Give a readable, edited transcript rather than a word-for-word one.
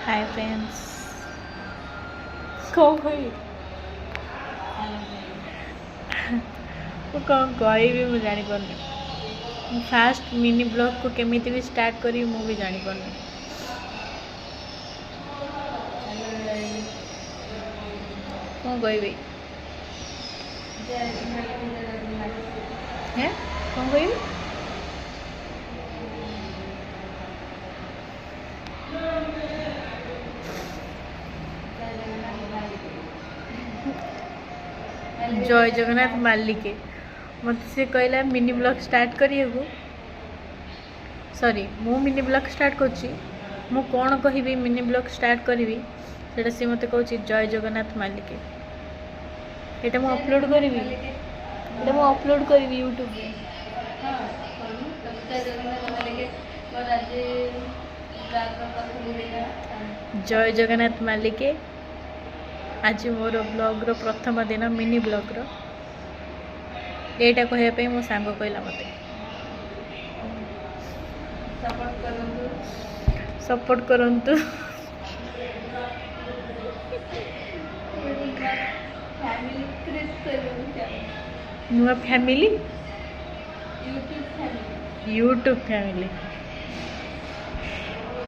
hi friends कौन कही कौन कह मुझे जानी फास्ट मिनी ब्लॉग को केमी भी स्टार्ट करी मु भी जानी पारनी कौन कहबी हैं कौन कहबी जय जगन्नाथ मालिके मत से कहला मिनी ब्लॉग स्टार्ट करिए सॉरी मु मिनी ब्लॉग स्टार्ट करी मु कौन कहबी मिनी ब्लॉग स्टार्ट करी सेटा सी मत कहूँ जय जगन्नाथ मालिके ये मु अपलोड करी अपलोड करी यूट्यूब जय जगन्नाथ मालिके आज मोर ब्लॉग रो प्रथम दिन मिनी ब्लॉग रो एटा कहवाई मो सांग कहला मत सपोर्ट करंतु नुआ फैमिली यूट्यूब फैमिली